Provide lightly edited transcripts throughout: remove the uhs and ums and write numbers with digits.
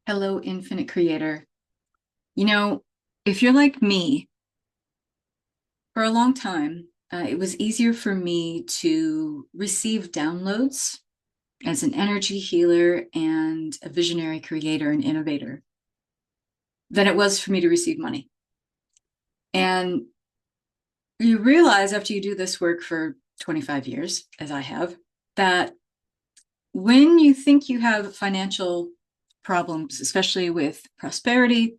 Hello, Infinite Creator. You know, if you're like me, for a long time, it was easier for me to receive downloads as an energy healer and a visionary creator and innovator than it was for me to receive money. And you realize after you do this work for 25 years, as I have, that when you think you have financial problems, especially with prosperity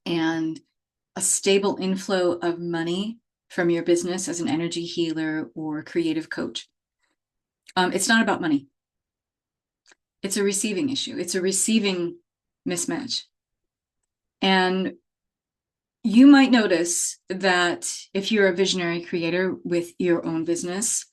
and a stable inflow of money from your business as an energy healer or creative coach, it's not about money. It's a receiving issue. It's a receiving mismatch. And you might notice that if you're a visionary creator with your own business,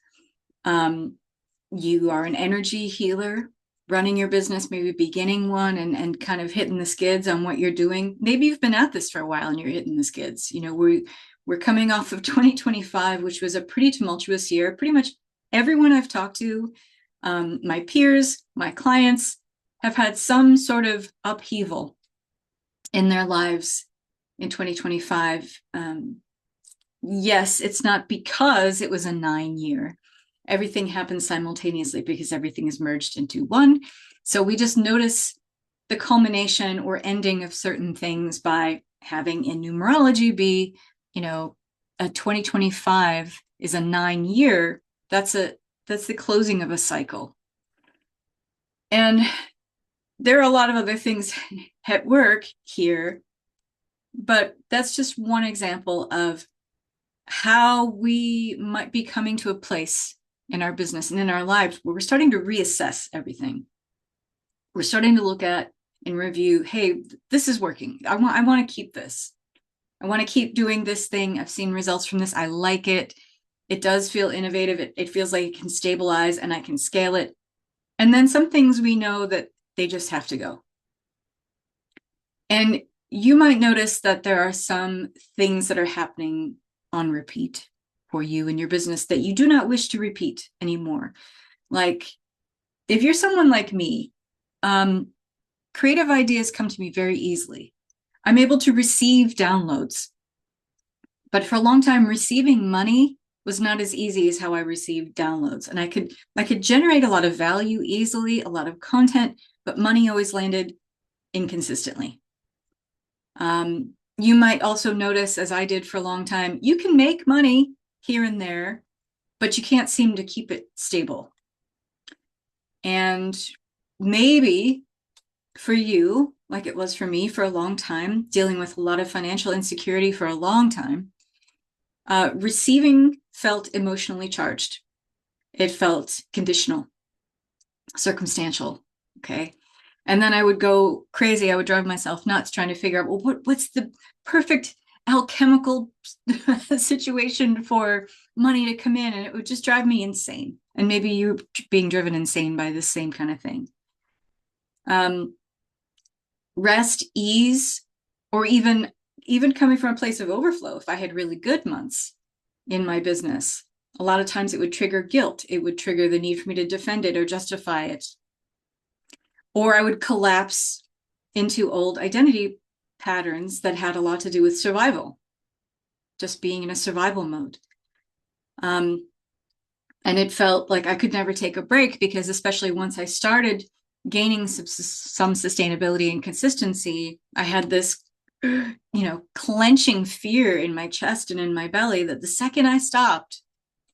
you are an energy healer running your business, maybe beginning one and kind of hitting the skids on what you're doing. Maybe you've been at this for a while and you're hitting the skids. You know, we're coming off of 2025, which was a pretty tumultuous year. Pretty much everyone I've talked to, my peers, my clients, have had some sort of upheaval in their lives in 2025. Yes, it's not because it was a 9-year. Everything happens simultaneously because everything is merged into one. So we just notice the culmination or ending of certain things by having in numerology be, a 2025 is a 9-year. That's the closing of a cycle. And there are a lot of other things at work here, but that's just one example of how we might be coming to a place in our business and in our lives where we're starting to reassess everything. We're starting to look at and review, hey, this is working. I want to keep this. I want to keep doing this thing. I've seen results from this. I like it. It does feel innovative. It feels like it can stabilize and I can scale it. And then some things we know that they just have to go. And you might notice that there are some things that are happening on repeat for you in your business that you do not wish to repeat anymore. Like if you're someone like me, creative ideas come to me very easily. I'm able to receive downloads, but for a long time, receiving money was not as easy as how I received downloads. And I could generate a lot of value easily, a lot of content, but money always landed inconsistently. You might also notice, as I did for a long time, you can make money here and there, but you can't seem to keep it stable. And maybe for you, like it was for me for a long time, dealing with a lot of financial insecurity for a long time, receiving felt emotionally charged. It felt conditional, circumstantial, okay? And then I would go crazy. I would drive myself nuts trying to figure out, well, what's the perfect alchemical situation for money to come in? And it would just drive me insane. And maybe you're being driven insane by this same kind of thing. Rest, ease, or even coming from a place of overflow. If I had really good months in my business, a lot of times it would trigger guilt. It would trigger the need for me to defend it or justify it. Or I would collapse into old identity patterns that had a lot to do with survival, just being in a survival mode. And it felt like I could never take a break because especially once I started gaining some sustainability and consistency, I had this, clenching fear in my chest and in my belly that the second I stopped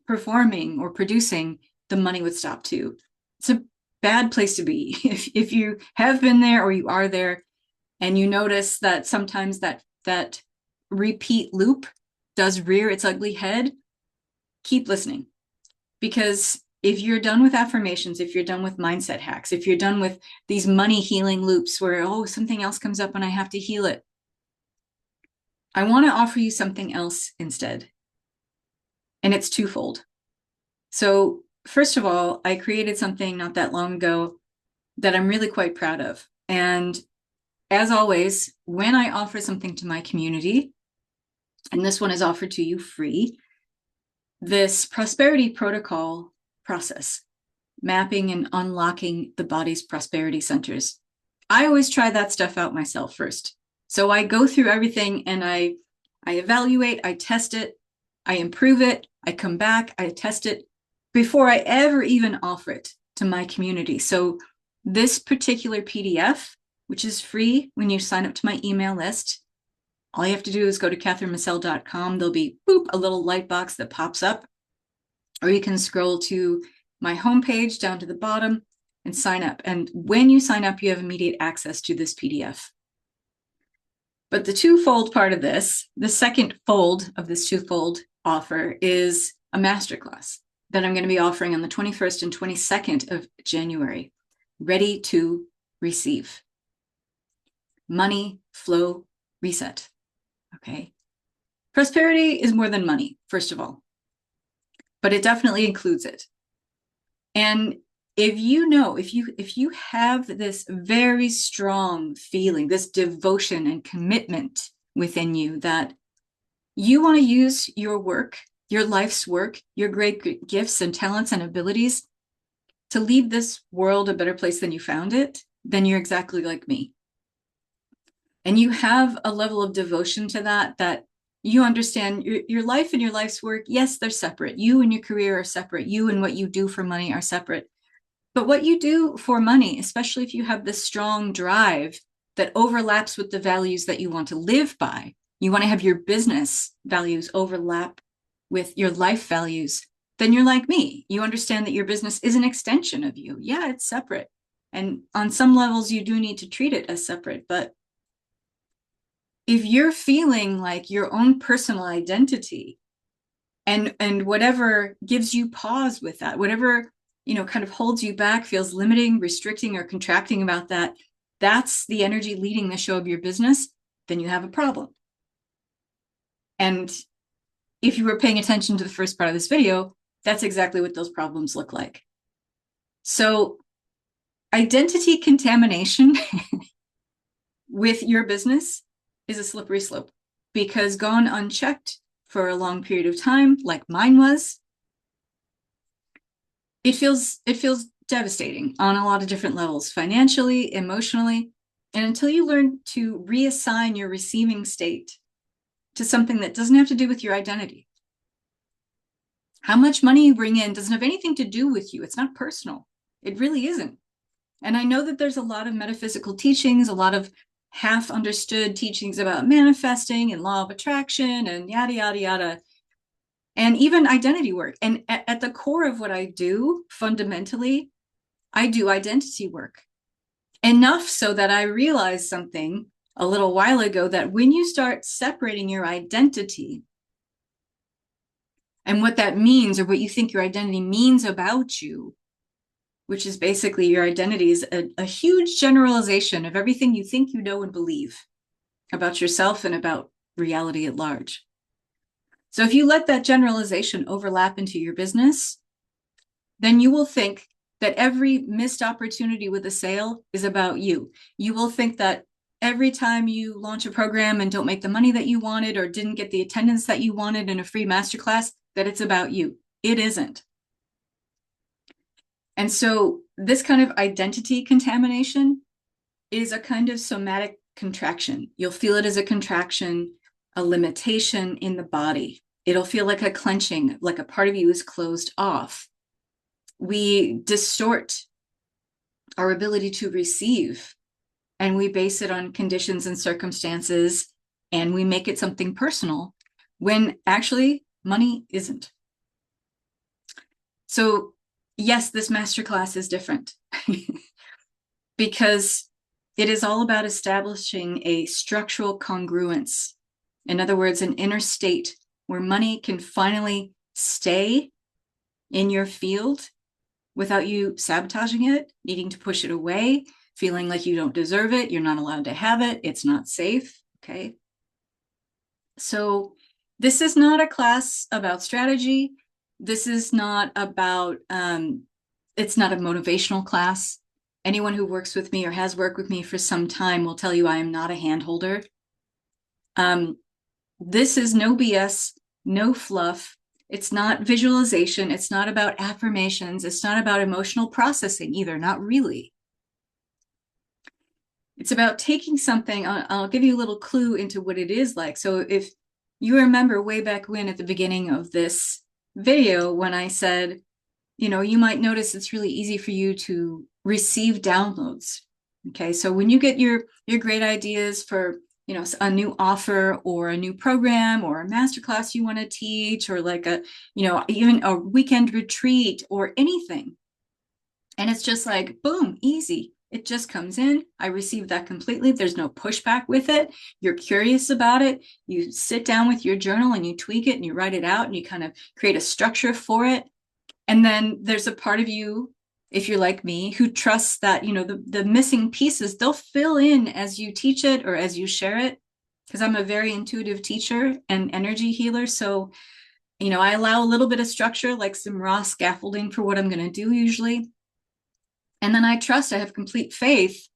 performing or producing, the money would stop too. It's a bad place to be. If you have been there or you are there and you notice that sometimes that repeat loop does rear its ugly head, keep listening. Because if you're done with affirmations, if you're done with mindset hacks, if you're done with these money healing loops where, something else comes up and I have to heal it, I want to offer you something else instead. And it's twofold. So first of all, I created something not that long ago that I'm really quite proud of. And as always, when I offer something to my community, and this one is offered to you free, this prosperity protocol process, mapping and unlocking the body's prosperity centers, I always try that stuff out myself first. So I go through everything and I evaluate, I test it, I improve it, I come back, I test it before I ever even offer it to my community. So this particular PDF, which is free when you sign up to my email list, all you have to do is go to KathleenMassell.com. There'll be a little light box that pops up, or you can scroll to my homepage down to the bottom and sign up. And when you sign up, you have immediate access to this PDF. But the twofold part of this, the second fold of this twofold offer, is a masterclass that I'm going to be offering on the 21st and 22nd of January. Ready to receive. Money, flow, reset. Okay. Prosperity is more than money, first of all, but it definitely includes it. And if you have this very strong feeling, this devotion and commitment within you that you want to use your work, your life's work, your great gifts and talents and abilities to leave this world a better place than you found it, then you're exactly like me. And you have a level of devotion to that you understand your life and your life's work. Yes, they're separate. You and your career are separate. You and what you do for money are separate. But what you do for money, especially if you have this strong drive that overlaps with the values that you want to live by, you want to have your business values overlap with your life values, then you're like me. You understand that your business is an extension of you. Yeah, it's separate. And on some levels, you do need to treat it as separate. But if you're feeling like your own personal identity and whatever gives you pause with that, whatever, kind of holds you back, feels limiting, restricting, or contracting about that, that's the energy leading the show of your business, then you have a problem. And if you were paying attention to the first part of this video, that's exactly what those problems look like. So identity contamination with your business is a slippery slope, because gone unchecked for a long period of time, like mine was, it feels devastating on a lot of different levels, financially, emotionally. And until you learn to reassign your receiving state to something that doesn't have to do with your identity. How much money you bring in doesn't have anything to do with you. It's not personal. It really isn't. And I know that there's a lot of metaphysical teachings, a lot of half understood teachings about manifesting and law of attraction and yada, yada, yada, and even identity work. And at the core of what I do, fundamentally, I do identity work. Enough so that I realized something a little while ago, that when you start separating your identity and what that means, or what you think your identity means about you, which is basically your identity is a huge generalization of everything you think you know and believe about yourself and about reality at large. So if you let that generalization overlap into your business, then you will think that every missed opportunity with a sale is about you. You will think that every time you launch a program and don't make the money that you wanted, or didn't get the attendance that you wanted in a free masterclass, that it's about you. It isn't. And so this kind of identity contamination is a kind of somatic contraction. You'll feel it as a contraction, a limitation in the body. It'll feel like a clenching, like a part of you is closed off. We distort our ability to receive, and we base it on conditions and circumstances, and we make it something personal when actually money isn't. So yes, this masterclass is different because it is all about establishing a structural congruence. In other words, an inner state where money can finally stay in your field without you sabotaging it, needing to push it away, feeling like you don't deserve it, you're not allowed to have it, it's not safe, okay? So this is not a class about strategy. This is not about, it's not a motivational class. Anyone who works with me or has worked with me for some time will tell you I am not a hand holder. This is no BS, no fluff. It's not visualization. It's not about affirmations. It's not about emotional processing either, not really. It's about taking something, I'll give you a little clue into what it is like. So if you remember way back when at the beginning of this video, when I said, you might notice it's really easy for you to receive downloads. Okay, so when you get your great ideas for, a new offer or a new program or a masterclass you want to teach, or like a, even a weekend retreat or anything, and it's just like, boom, easy. It just comes in. I receive that completely. There's no pushback with it. You're curious about it. You sit down with your journal and you tweak it and you write it out and you kind of create a structure for it. And then there's a part of you, if you're like me, who trusts that, the missing pieces, they'll fill in as you teach it or as you share it. Because I'm a very intuitive teacher and energy healer. So, I allow a little bit of structure, like some raw scaffolding for what I'm going to do usually. And then I trust, I have complete faith,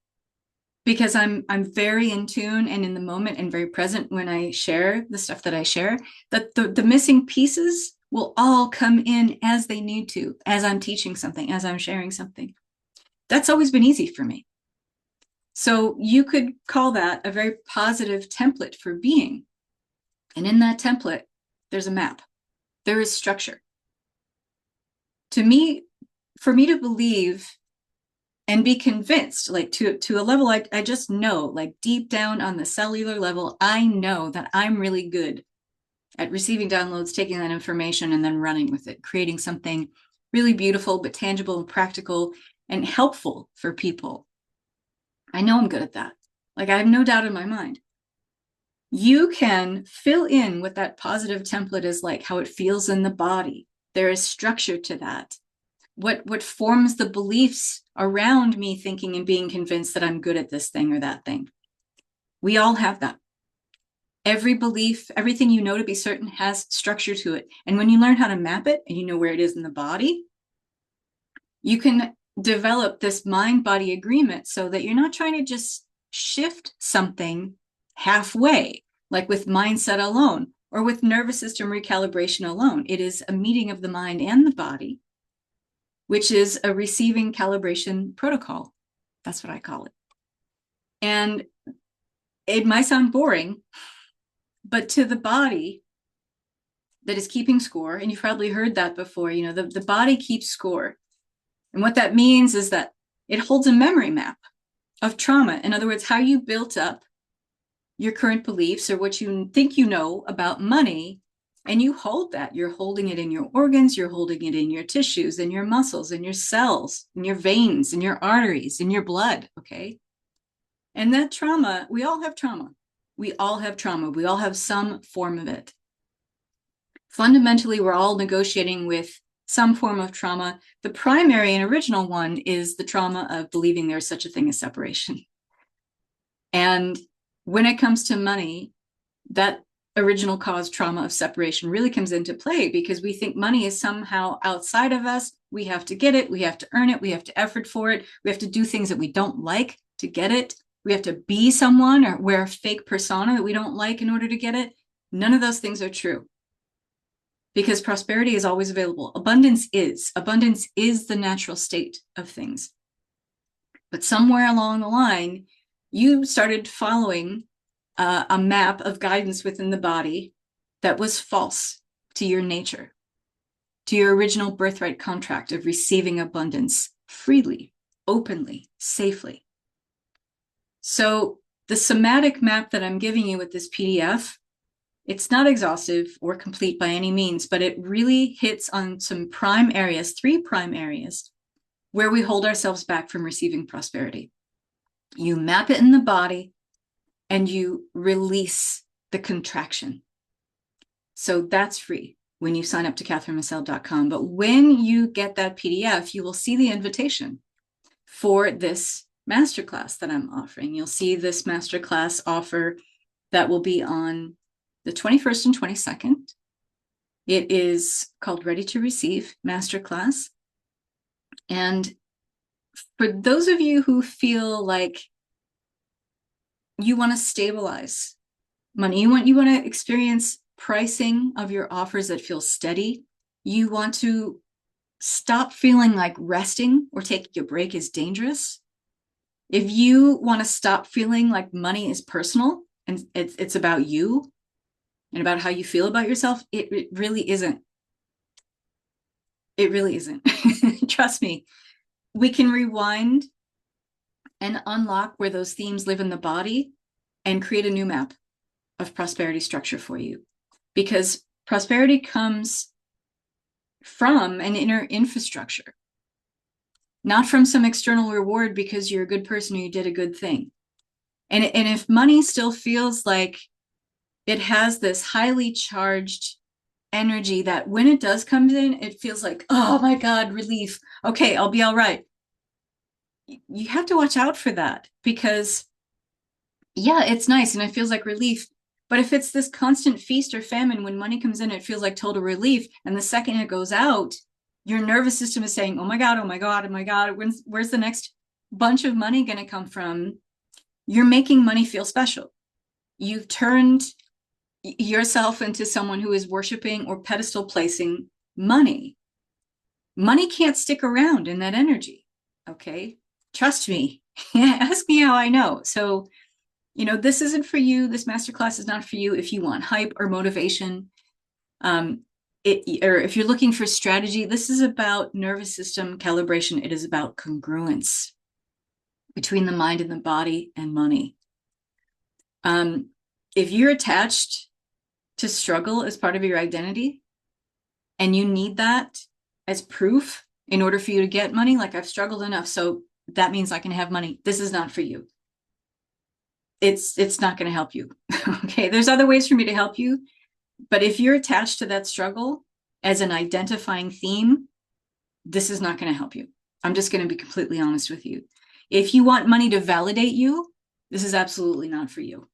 because I'm very in tune and in the moment and very present when I share the stuff that I share, that the missing pieces will all come in as they need to, as I'm teaching something, as I'm sharing something. That's always been easy for me. So you could call that a very positive template for being. And in that template, there's a map. There is structure. To me, for me to believe and be convinced, like to a level I just know, like deep down on the cellular level, I know that I'm really good at receiving downloads, taking that information and then running with it, creating something really beautiful, but tangible and practical and helpful for people. I know I'm good at that. Like, I have no doubt in my mind. You can fill in what that positive template is like, how it feels in the body. There is structure to that. What forms the beliefs around me thinking and being convinced that I'm good at this thing or that thing. We all have that. Every belief, everything you know to be certain has structure to it. And when you learn how to map it and you know where it is in the body, you can develop this mind-body agreement so that you're not trying to just shift something halfway, like with mindset alone or with nervous system recalibration alone. It is a meeting of the mind and the body, which is a receiving calibration protocol. That's what I call it. And it might sound boring, but to the body that is keeping score, and you've probably heard that before, the body keeps score. And what that means is that it holds a memory map of trauma. In other words, how you built up your current beliefs or what you think you know about money, and you hold that. You're holding it in your organs, you're holding it in your tissues, in your muscles, in your cells, in your veins, in your arteries, in your blood, okay? And that trauma, we all have trauma. We all have trauma. We all have some form of it. Fundamentally, we're all negotiating with some form of trauma. The primary and original one is the trauma of believing there's such a thing as separation. And when it comes to money, that original cause trauma of separation really comes into play because we think money is somehow outside of us. We have to get it. We have to earn it. We have to effort for it. We have to do things that we don't like to get it. We have to be someone or wear a fake persona that we don't like in order to get it. None of those things are true because prosperity is always available. Abundance is the natural state of things. But somewhere along the line, you started following a map of guidance within the body that was false to your nature, to your original birthright contract of receiving abundance freely, openly, safely. So the somatic map that I'm giving you with this PDF, it's not exhaustive or complete by any means, but it really hits on some prime areas, 3 prime areas, where we hold ourselves back from receiving prosperity. You map it in the body and you release the contraction. So that's free when you sign up to KatherineMassell.com. But when you get that PDF, you will see the invitation for this masterclass that I'm offering. You'll see this masterclass offer that will be on the 21st and 22nd. It is called Ready to Receive Masterclass. And for those of you who feel like you want to stabilize money, you want to experience pricing of your offers that feel steady, you want to stop feeling like resting or taking a break is dangerous, If you want to stop feeling like money is personal and it's about you and about how you feel about yourself, it really isn't. It really isn't. Trust me. We can rewind and unlock where those themes live in the body and create a new map of prosperity structure for you. Because prosperity comes from an inner infrastructure, not from some external reward because you're a good person or you did a good thing. And if money still feels like it has this highly charged energy that when it does come in, it feels like, oh my God, relief. Okay, I'll be all right. You have to watch out for that because, yeah, it's nice and it feels like relief. But if it's this constant feast or famine, when money comes in, it feels like total relief. And the second it goes out, your nervous system is saying, oh my God, oh my God, oh my God, where's the next bunch of money going to come from? You're making money feel special. You've turned yourself into someone who is worshiping or pedestal placing money. Money can't stick around in that energy. Okay. Trust me. Ask me how I know. So, you know, this isn't for you. This masterclass is not for you if you want hype or motivation. Or if you're looking for strategy, this is about nervous system calibration. It is about congruence between the mind and the body and money. If you're attached to struggle as part of your identity and you need that as proof in order for you to get money, like I've struggled enough, so that means I can have money. This is not for you. It's not going to help you. Okay. There's other ways for me to help you. But if you're attached to that struggle as an identifying theme, this is not going to help you. I'm just going to be completely honest with you. If you want money to validate you, this is absolutely not for you.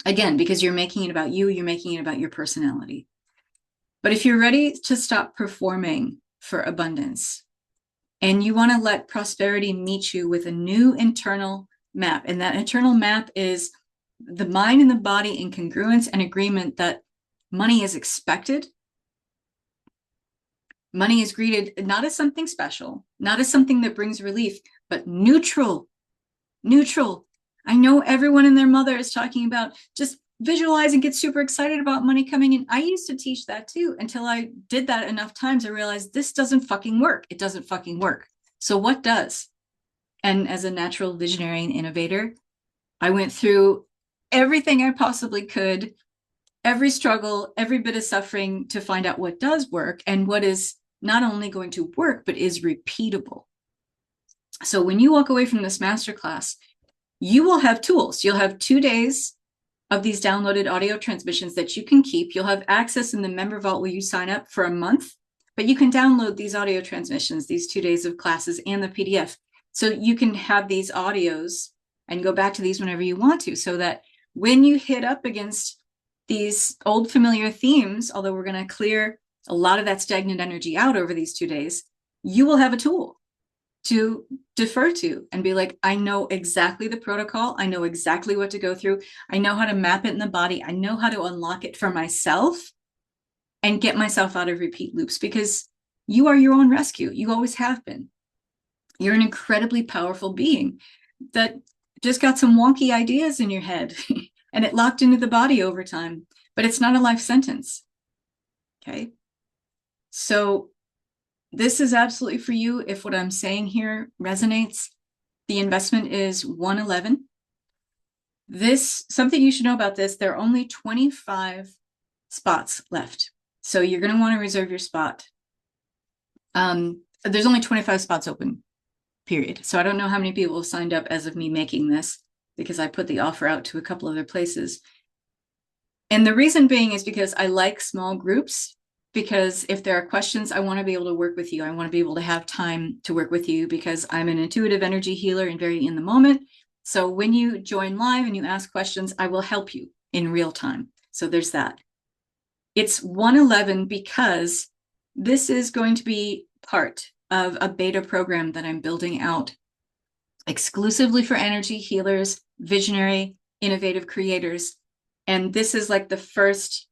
Again, because you're making it about you, you're making it about your personality. But if you're ready to stop performing for abundance and you want to let prosperity meet you with a new internal map, and that internal map is the mind and the body in congruence and agreement that money is expected. Money is greeted not as something special, not as something that brings relief, but neutral. Neutral. I know everyone and their mother is talking about just visualize and get super excited about money coming in. I used to teach that too until I did that enough times. I realized this doesn't fucking work. It doesn't fucking work. So what does? And as a natural visionary and innovator, I went through everything I possibly could, every struggle, every bit of suffering to find out what does work and what is not only going to work, but is repeatable. So when you walk away from this masterclass, you will have tools. You'll have 2 days of these downloaded audio transmissions that you can keep. You'll have access in the member vault where you sign up for a month, but you can download these audio transmissions, these 2 days of classes and the PDF. So you can have these audios and go back to these whenever you want to, so that when you hit up against these old familiar themes, although we're going to clear a lot of that stagnant energy out over these 2 days, you will have a tool to defer to and be like, I know exactly the protocol. I know exactly what to go through. I know how to map it in the body. I know how to unlock it for myself and get myself out of repeat loops, because you are your own rescue. You always have been. You're an incredibly powerful being that just got some wonky ideas in your head and it locked into the body over time, but it's not a life sentence. Okay. So this is absolutely for you if what I'm saying here resonates. The investment is $111. Something you should know about this, there are only 25 spots left. So you're going to want to reserve your spot. There's only 25 spots open, period. So I don't know how many people have signed up as of me making this, because I put the offer out to a couple other places. And the reason being is because I like small groups, because if there are questions, I want to be able to work with you. I want to be able to have time to work with you, because I'm an intuitive energy healer and very in the moment. So when you join live and you ask questions, I will help you in real time. So there's that. It's 111 because this is going to be part of a beta program that I'm building out exclusively for energy healers, visionary, innovative creators. And this is like the first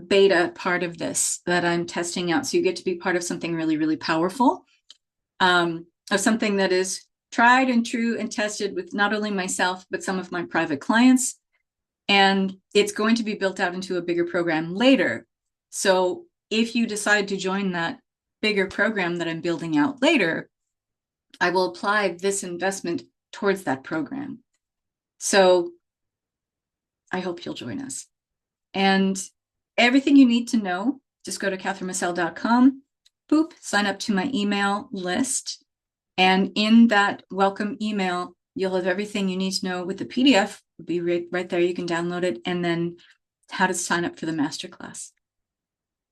beta part of this that I'm testing out. So you get to be part of something really, really powerful, of something that is tried and true and tested with not only myself, but some of my private clients. And it's going to be built out into a bigger program later. So if you decide to join that bigger program that I'm building out later, I will apply this investment towards that program. So I hope you'll join us. And everything you need to know, just go to KatherineMassell.com, boop, sign up to my email list. And in that welcome email, you'll have everything you need to know with the PDF. It'll be right there. You can download it, and then how to sign up for the masterclass.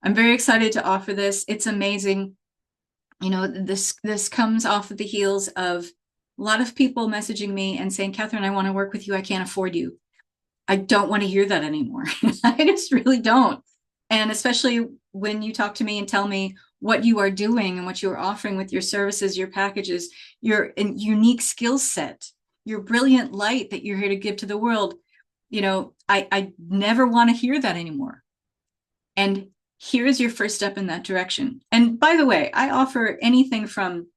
I'm very excited to offer this. It's amazing. You know, this comes off of the heels of a lot of people messaging me and saying, Catherine, I want to work with you. I can't afford you. I don't want to hear that anymore. I just really don't. And especially when you talk to me and tell me what you are doing and what you are offering with your services, your packages, your unique skill set, your brilliant light that you're here to give to the world. You know, I never want to hear that anymore. And here's your first step in that direction. And by the way, I offer anything from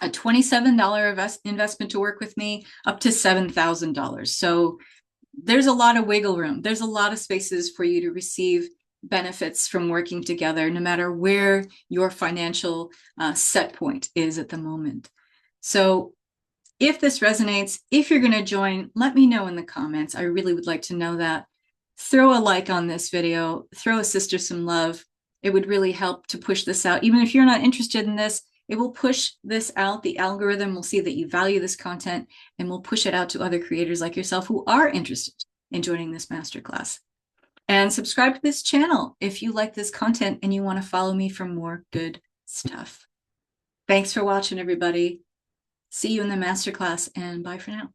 a $27 investment to work with me up to $7,000. So there's a lot of wiggle room. There's a lot of spaces for you to receive benefits from working together, no matter where your financial set point is at the moment. So if this resonates, if you're going to join, let me know in the comments. I really would like to know that. Throw a like on this video, throw a sister some love. It would really help to push this out. Even if you're not interested in this, it will push this out. The algorithm will see that you value this content, and will push it out to other creators like yourself who are interested in joining this masterclass. And subscribe to this channel if you like this content and you want to follow me for more good stuff. Thanks for watching, everybody. See you in the masterclass, and bye for now.